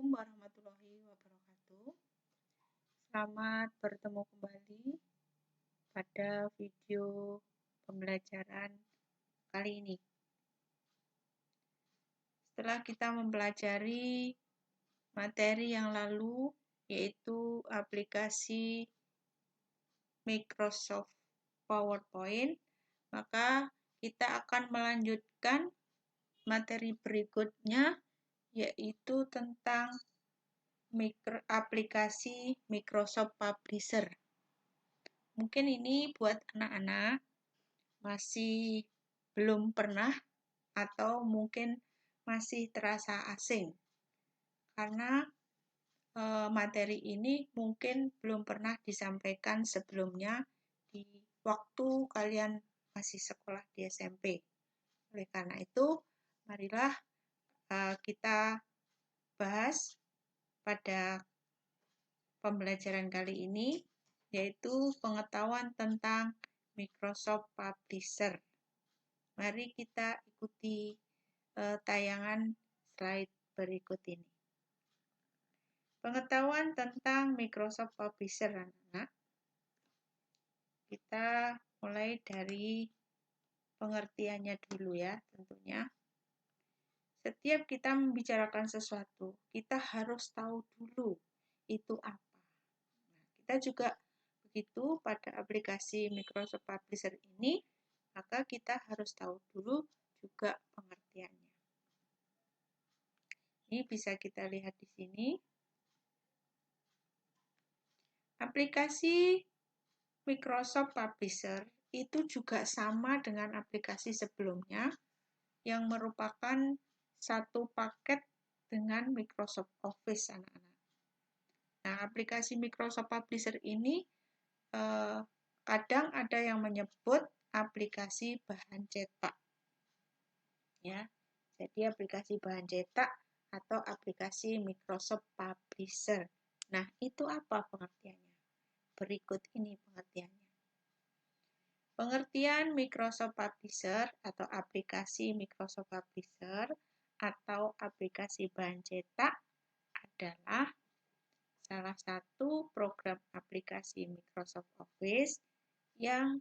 Assalamualaikum warahmatullahi wabarakatuh. Selamat bertemu kembali pada video pembelajaran kali ini. Setelah kita mempelajari materi yang lalu, yaitu aplikasi Microsoft PowerPoint, maka kita akan melanjutkan materi berikutnya, yaitu tentang aplikasi Microsoft Publisher. Mungkin ini buat anak-anak masih belum pernah atau mungkin masih terasa asing. Karena materi ini mungkin belum pernah disampaikan sebelumnya di waktu kalian masih sekolah di SMP. Oleh karena itu, marilah kita bahas pada pembelajaran kali ini, yaitu pengetahuan tentang Microsoft Publisher. Mari kita ikuti tayangan slide berikut ini. Pengetahuan tentang Microsoft Publisher, anak-anak. Kita mulai dari pengertiannya dulu ya, tentunya. Setiap kita membicarakan sesuatu, kita harus tahu dulu itu apa. Nah, kita juga begitu pada aplikasi Microsoft Publisher ini, maka kita harus tahu dulu juga pengertiannya. Ini bisa kita lihat di sini. Aplikasi Microsoft Publisher itu juga sama dengan aplikasi sebelumnya yang merupakan satu paket dengan Microsoft Office, anak-anak. Nah, aplikasi Microsoft Publisher ini kadang ada yang menyebut aplikasi bahan cetak. Ya. Jadi aplikasi bahan cetak atau aplikasi Microsoft Publisher. Nah, itu apa pengertiannya? Berikut ini pengertiannya. Pengertian Microsoft Publisher atau aplikasi Microsoft Publisher atau aplikasi bahan cetak adalah salah satu program aplikasi Microsoft Office yang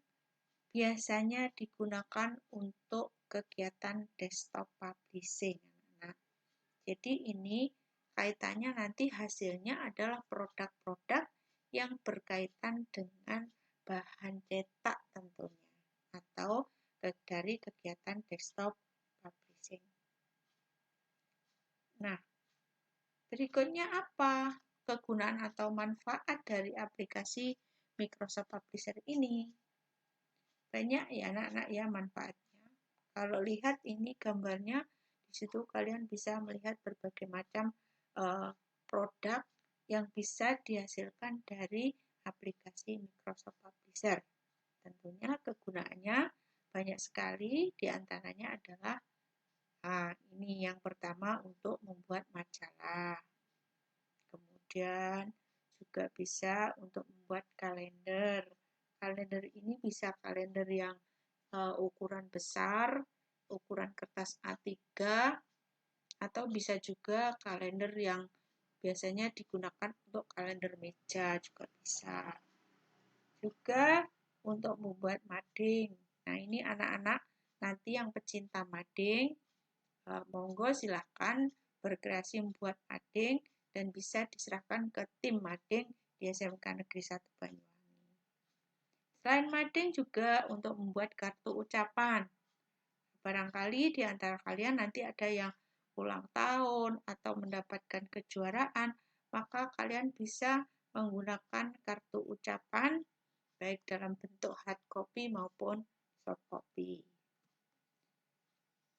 biasanya digunakan untuk kegiatan desktop publishing. Nah, jadi ini kaitannya nanti hasilnya adalah produk-produk yang berkaitan dengan bahan cetak tentunya, atau dari kegiatan desktop publishing. Nah, berikutnya apa kegunaan atau manfaat dari aplikasi Microsoft Publisher ini? Banyak ya anak-anak ya manfaatnya. Kalau lihat ini gambarnya, di situ kalian bisa melihat berbagai macam produk yang bisa dihasilkan dari aplikasi Microsoft Publisher. Tentunya kegunaannya banyak sekali, diantaranya adalah ini yang pertama untuk membuat majalah. Kemudian juga bisa untuk membuat kalender. Kalender ini bisa kalender yang ukuran besar, ukuran kertas A3, atau bisa juga kalender yang biasanya digunakan untuk kalender meja juga bisa. Juga untuk membuat mading. Nah, ini anak-anak nanti yang pecinta mading, monggo silahkan berkreasi membuat mading dan bisa diserahkan ke tim mading di SMK Negeri 1 Banyuwangi. Selain mading juga untuk membuat kartu ucapan. Barangkali di antara kalian nanti ada yang ulang tahun atau mendapatkan kejuaraan, maka kalian bisa menggunakan kartu ucapan baik dalam bentuk hard copy maupun soft copy.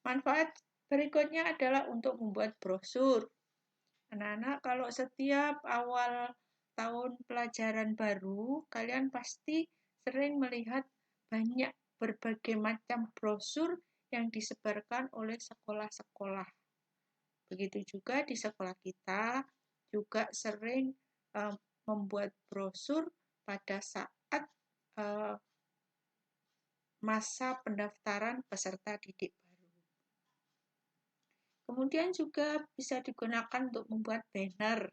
Manfaat berikutnya adalah untuk membuat brosur. Anak-anak, kalau setiap awal tahun pelajaran baru, kalian pasti sering melihat banyak berbagai macam brosur yang disebarkan oleh sekolah-sekolah. Begitu juga di sekolah kita juga sering membuat brosur pada saat masa pendaftaran peserta didik baru. Kemudian juga bisa digunakan untuk membuat banner.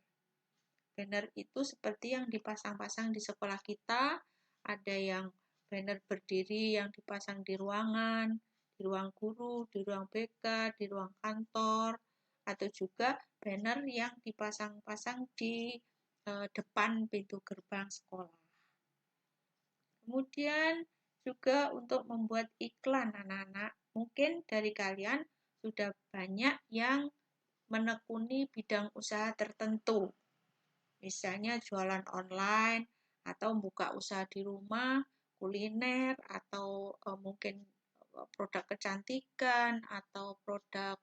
Banner itu seperti yang dipasang-pasang di sekolah kita, ada yang banner berdiri yang dipasang di ruangan, di ruang guru, di ruang BK, di ruang kantor, atau juga banner yang dipasang-pasang di depan pintu gerbang sekolah. Kemudian juga untuk membuat iklan anak-anak, mungkin dari kalian sudah banyak yang menekuni bidang usaha tertentu. Misalnya jualan online atau buka usaha di rumah, kuliner atau mungkin produk kecantikan atau produk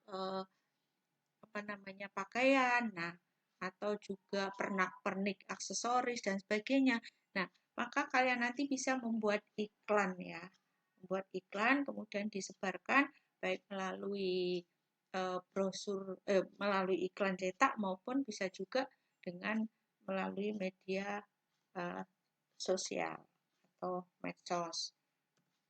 pakaian. Nah, atau juga pernak-pernik aksesoris dan sebagainya. Nah, maka kalian nanti bisa membuat iklan ya. Membuat iklan kemudian disebarkan baik melalui brosur melalui iklan cetak maupun bisa juga dengan melalui media sosial atau medsos.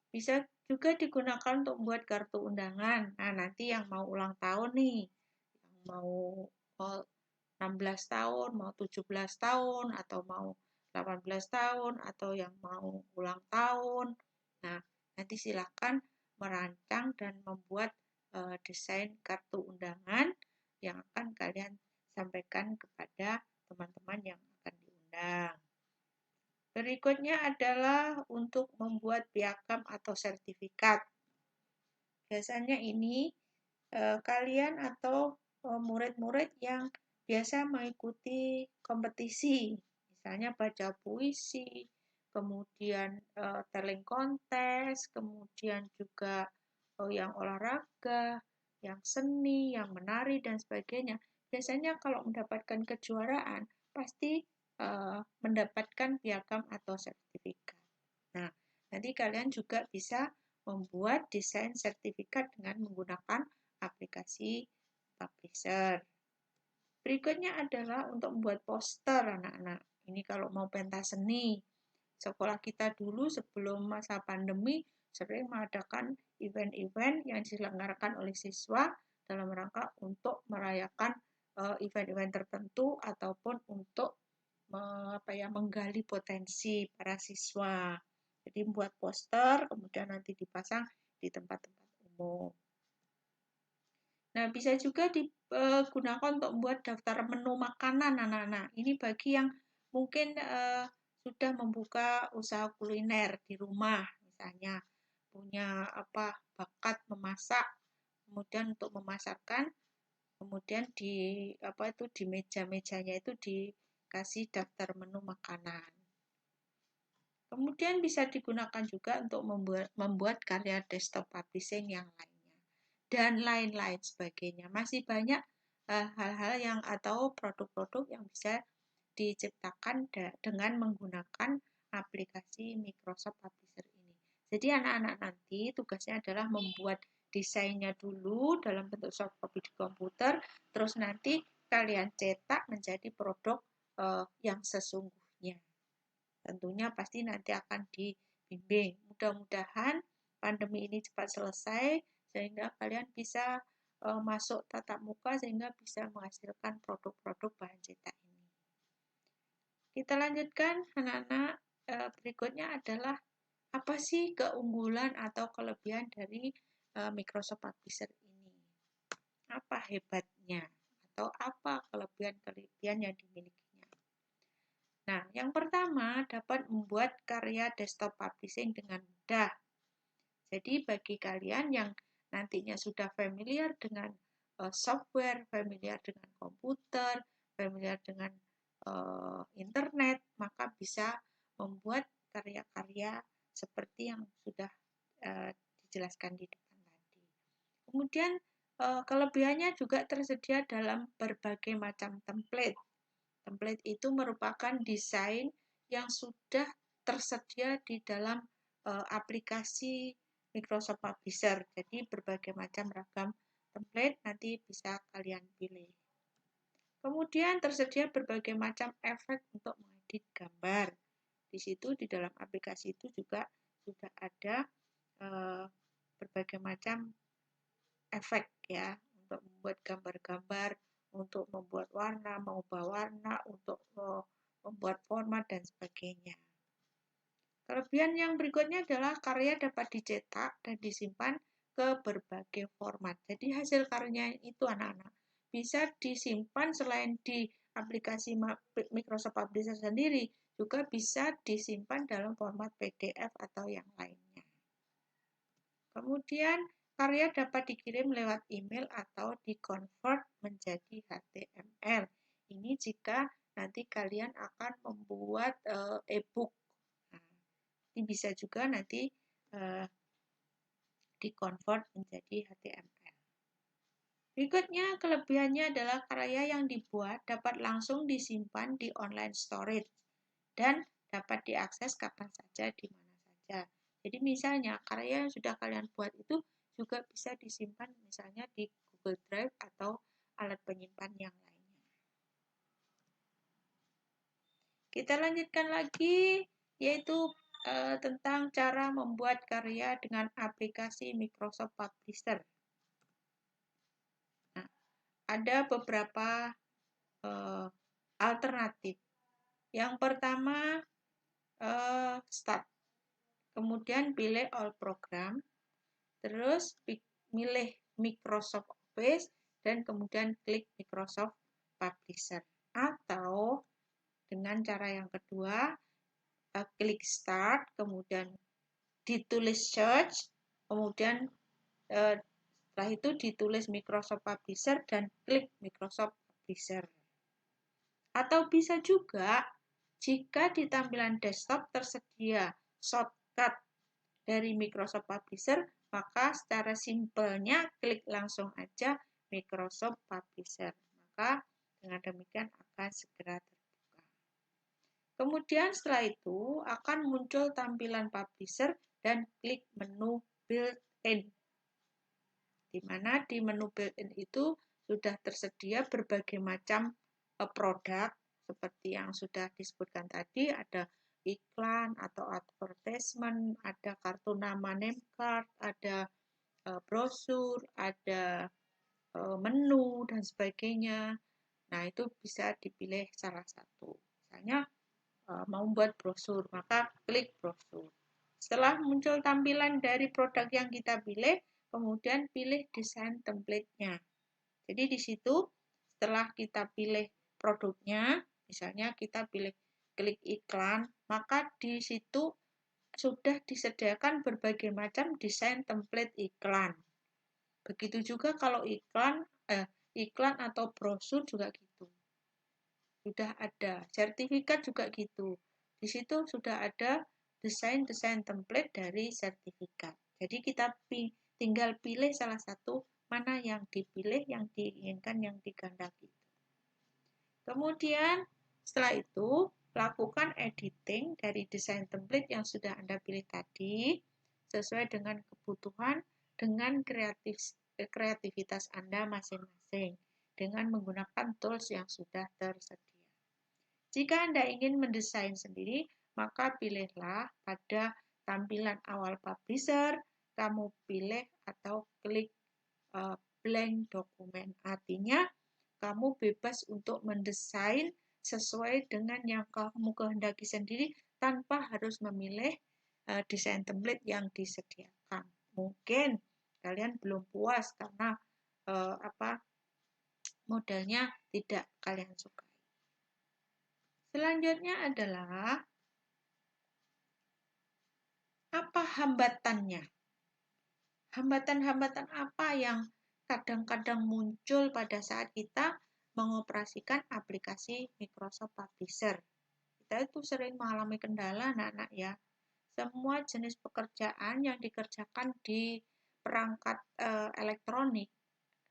Bisa juga digunakan untuk membuat kartu undangan. Nah, nanti yang mau ulang tahun nih, yang mau 16 tahun, mau 17 tahun, atau mau 18 tahun, atau yang mau ulang tahun. Nah, nanti silakan merancang dan membuat desain kartu undangan yang akan kalian sampaikan kepada teman-teman yang akan diundang. Berikutnya adalah untuk membuat piagam atau sertifikat. Biasanya ini kalian atau murid-murid yang biasa mengikuti kompetisi, misalnya baca puisi, kemudian talent kontes, kemudian juga yang olahraga, yang seni, yang menari, dan sebagainya. Biasanya kalau mendapatkan kejuaraan, pasti mendapatkan piagam atau sertifikat. Nah, nanti kalian juga bisa membuat desain sertifikat dengan menggunakan aplikasi Publisher. Berikutnya adalah untuk membuat poster anak-anak. Ini kalau mau pentas seni. Sekolah kita dulu sebelum masa pandemi sering mengadakan event-event yang diselenggarakan oleh siswa dalam rangka untuk merayakan event-event tertentu ataupun untuk menggali potensi para siswa. Jadi membuat poster, kemudian nanti dipasang di tempat-tempat umum. Nah, bisa juga digunakan untuk membuat daftar menu makanan anak-anak. Ini bagi yang mungkin sudah membuka usaha kuliner di rumah, misalnya punya bakat memasak, kemudian untuk memasarkan, kemudian di meja-mejanya itu dikasih daftar menu makanan. Kemudian bisa digunakan juga untuk membuat karya desktop publishing yang lainnya dan lain-lain sebagainya. Masih banyak hal-hal yang atau produk-produk yang bisa diciptakan dengan menggunakan aplikasi Microsoft Publisher ini. Jadi anak-anak nanti tugasnya adalah membuat desainnya dulu dalam bentuk soft copy di komputer, terus nanti kalian cetak menjadi produk yang sesungguhnya. Tentunya pasti nanti akan dibimbing. Mudah-mudahan pandemi ini cepat selesai sehingga kalian bisa masuk tatap muka sehingga bisa menghasilkan produk-produk bahan cetak ini. Kita lanjutkan anak-anak. Berikutnya adalah apa sih keunggulan atau kelebihan dari Microsoft Publisher ini? Apa hebatnya atau apa kelebihan-kelebihan yang dimiliki? Nah, yang pertama dapat membuat karya desktop publishing dengan mudah. Jadi bagi kalian yang nantinya sudah familiar dengan software, familiar dengan komputer, familiar dengan internet, maka bisa membuat karya-karya seperti yang sudah dijelaskan di depan tadi. Kemudian kelebihannya juga tersedia dalam berbagai macam template. Template itu merupakan desain yang sudah tersedia di dalam aplikasi Microsoft Publisher. Jadi berbagai macam ragam template nanti bisa kalian pilih. Kemudian tersedia berbagai macam efek untuk mengedit gambar. Di situ di dalam aplikasi itu juga sudah ada berbagai macam efek ya untuk membuat gambar-gambar, untuk membuat warna, mengubah warna, untuk membuat format, dan sebagainya. Kelebihan yang berikutnya adalah karya dapat dicetak dan disimpan ke berbagai format. Jadi hasil karya itu anak-anak bisa disimpan selain di aplikasi Microsoft Publisher sendiri, juga bisa disimpan dalam format PDF atau yang lainnya. Kemudian karya dapat dikirim lewat email atau dikonvert menjadi HTML. Ini jika nanti kalian akan membuat e-book. Ini bisa juga nanti dikonvert menjadi HTML. Berikutnya, kelebihannya adalah karya yang dibuat dapat langsung disimpan di online storage dan dapat diakses kapan saja, di mana saja. Jadi misalnya, karya yang sudah kalian buat itu juga bisa disimpan misalnya di Google Drive atau alat penyimpan yang lainnya. Kita lanjutkan lagi, yaitu tentang cara membuat karya dengan aplikasi Microsoft Publisher. Nah, ada beberapa alternatif. Yang pertama, Start. Kemudian pilih All Program, terus pilih Microsoft Office, dan kemudian klik Microsoft Publisher. Atau dengan cara yang kedua, klik Start, kemudian ditulis Search, kemudian setelah itu ditulis Microsoft Publisher dan klik Microsoft Publisher. Atau bisa juga, jika di tampilan desktop tersedia shortcut dari Microsoft Publisher, maka secara simpelnya klik langsung aja Microsoft Publisher. Maka dengan demikian akan segera terbuka. Kemudian setelah itu akan muncul tampilan Publisher dan klik menu Built-in. Di mana di menu Built-in itu sudah tersedia berbagai macam produk seperti yang sudah disebutkan tadi, ada iklan atau advertisement, ada kartu nama name card, ada brosur, ada menu, dan sebagainya. Nah, itu bisa dipilih salah satu. Misalnya mau buat brosur, maka klik brosur. Setelah muncul tampilan dari produk yang kita pilih, kemudian pilih desain template-nya. Jadi di situ setelah kita pilih produknya, misalnya kita pilih klik iklan, maka di situ sudah disediakan berbagai macam desain template iklan. Begitu juga kalau iklan atau brosur juga gitu. Sudah ada, sertifikat juga gitu. Di situ sudah ada desain-desain template dari sertifikat. Jadi kita tinggal pilih salah satu mana yang dipilih, yang diinginkan, yang digandaki. Kemudian setelah itu lakukan editing dari desain template yang sudah Anda pilih tadi sesuai dengan kebutuhan dengan kreativitas Anda masing-masing dengan menggunakan tools yang sudah tersedia. Jika Anda ingin mendesain sendiri, maka pilihlah pada tampilan awal Publisher, kamu pilih atau klik blank dokumen. Artinya, kamu bebas untuk mendesain sesuai dengan yang kamu kehendaki sendiri tanpa harus memilih desain template yang disediakan. Mungkin kalian belum puas karena modelnya tidak kalian sukai. Selanjutnya adalah apa hambatannya? Hambatan-hambatan apa yang kadang-kadang muncul pada saat kita mengoperasikan aplikasi Microsoft Publisher? Kita itu sering mengalami kendala anak-anak ya. Semua jenis pekerjaan yang dikerjakan di perangkat elektronik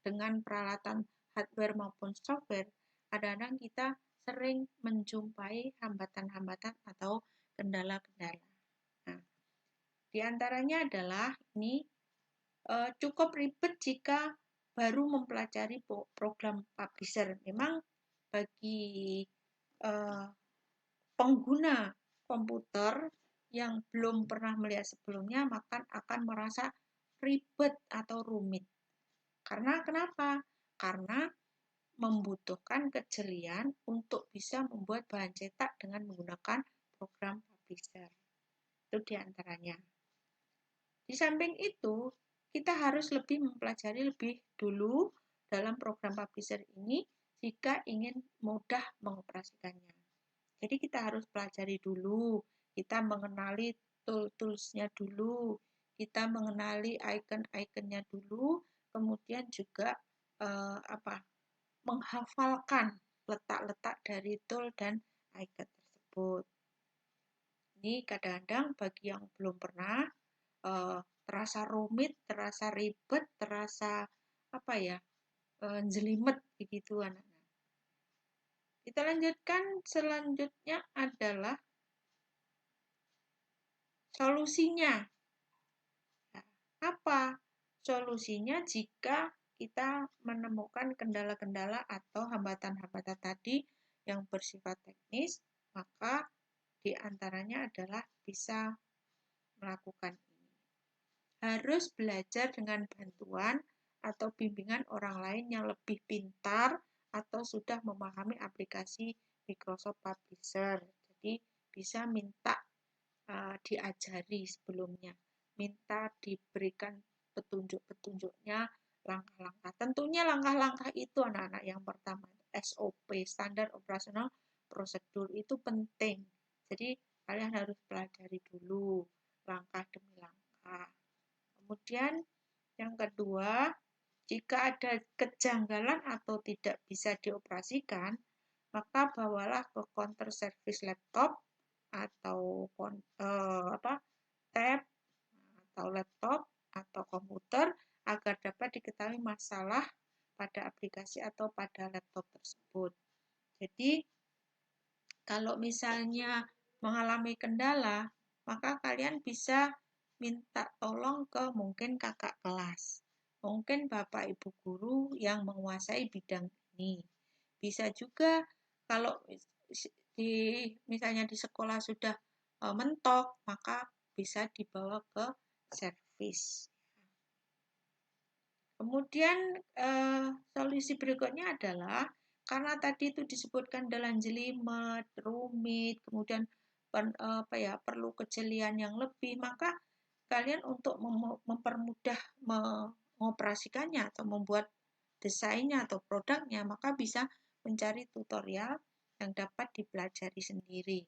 dengan peralatan hardware maupun software, kadang-kadang kita sering menjumpai hambatan-hambatan atau kendala-kendala. Nah, di antaranya adalah ini cukup ribet jika baru mempelajari program Publisher. Memang bagi pengguna komputer yang belum pernah melihat sebelumnya, maka akan merasa ribet atau rumit. Karena kenapa? Karena membutuhkan kejelian untuk bisa membuat bahan cetak dengan menggunakan program publisher. Itu diantaranya. Di samping itu, kita harus lebih mempelajari lebih dulu dalam program publisher ini jika ingin mudah mengoperasikannya. Jadi kita harus pelajari dulu, kita mengenali tool-toolsnya dulu, kita mengenali icon-iconnya dulu, kemudian juga menghafalkan letak-letak dari tool dan icon tersebut. Ini kadang-kadang bagi yang belum pernah, terasa rumit, terasa ribet, terasa jelimet begitu anak-anak. Kita lanjutkan, selanjutnya adalah solusinya. Nah, apa solusinya jika kita menemukan kendala-kendala atau hambatan-hambatan tadi yang bersifat teknis, maka diantaranya adalah bisa melakukan ini. Harus belajar dengan bantuan atau bimbingan orang lain yang lebih pintar atau sudah memahami aplikasi Microsoft Publisher. Jadi bisa minta diajari sebelumnya, minta diberikan petunjuk-petunjuknya, langkah-langkah. Tentunya langkah-langkah itu anak-anak yang pertama, SOP, Standar Operational Prosedur, itu penting. Jadi kalian harus pelajari dulu langkah demi langkah. Kemudian yang kedua, jika ada kejanggalan atau tidak bisa dioperasikan, maka bawalah ke counter service laptop atau tab atau laptop atau komputer agar dapat diketahui masalah pada aplikasi atau pada laptop tersebut. Jadi kalau misalnya mengalami kendala, maka kalian bisa minta tolong ke mungkin kakak kelas, mungkin bapak ibu guru yang menguasai bidang ini. Bisa juga kalau misalnya di sekolah sudah mentok, maka bisa dibawa ke servis. Kemudian solusi berikutnya adalah karena tadi itu disebutkan dalam jelimet, rumit, kemudian perlu kejelian yang lebih, maka kalian untuk mempermudah mengoperasikannya atau membuat desainnya atau produknya, maka bisa mencari tutorial yang dapat dipelajari sendiri.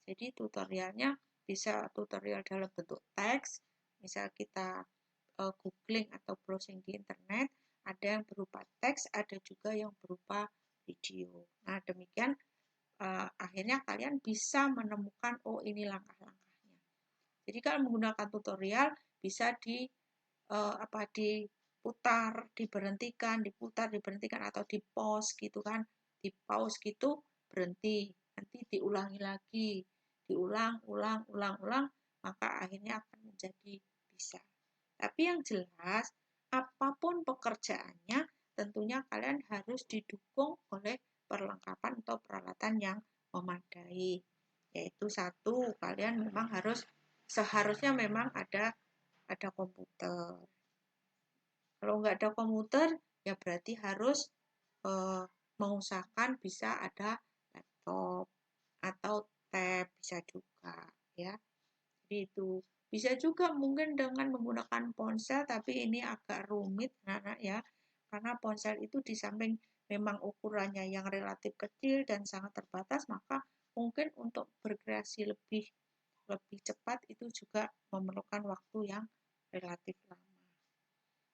Jadi tutorialnya bisa tutorial dalam bentuk teks, misal kita googling atau browsing di internet, ada yang berupa teks, ada juga yang berupa video. Nah, demikian akhirnya kalian bisa menemukan, oh ini langkah-langkahnya. Jadi kalau menggunakan tutorial bisa diputar, diberhentikan, diputar, diberhentikan, atau di pause gitu kan, di pause gitu berhenti, nanti diulangi lagi, diulang, maka akhirnya akan menjadi bisa. Tapi yang jelas, apapun pekerjaannya, tentunya kalian harus didukung oleh perlengkapan atau peralatan yang memadai. Yaitu satu, kalian memang seharusnya memang ada komputer. Kalau nggak ada komputer, ya berarti harus mengusahakan bisa ada laptop atau tab, bisa juga ya. Jadi itu bisa juga mungkin dengan menggunakan ponsel, tapi ini agak rumit anak-anak ya, karena ponsel itu di samping memang ukurannya yang relatif kecil dan sangat terbatas, maka mungkin untuk berkreasi lebih cepat itu juga memerlukan waktu yang relatif lama.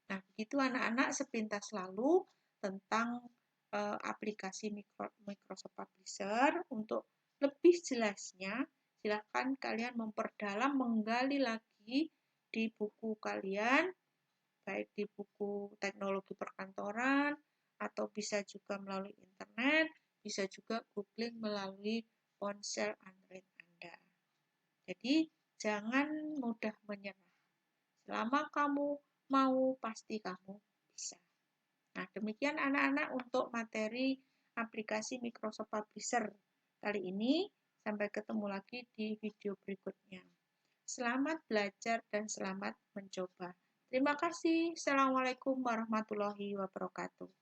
Nah, begitu anak-anak sepintas lalu tentang aplikasi Microsoft Publisher. Untuk lebih jelasnya, silakan kalian memperdalam, menggali lagi di buku kalian, baik di buku teknologi perkantoran, atau bisa juga melalui internet, bisa juga googling melalui ponsel Android Anda. Jadi, jangan mudah menyerah. Selama kamu mau, pasti kamu bisa. Nah, demikian anak-anak untuk materi aplikasi Microsoft Publisher kali ini. Sampai ketemu lagi di video berikutnya. Selamat belajar dan selamat mencoba. Terima kasih. Assalamualaikum warahmatullahi wabarakatuh.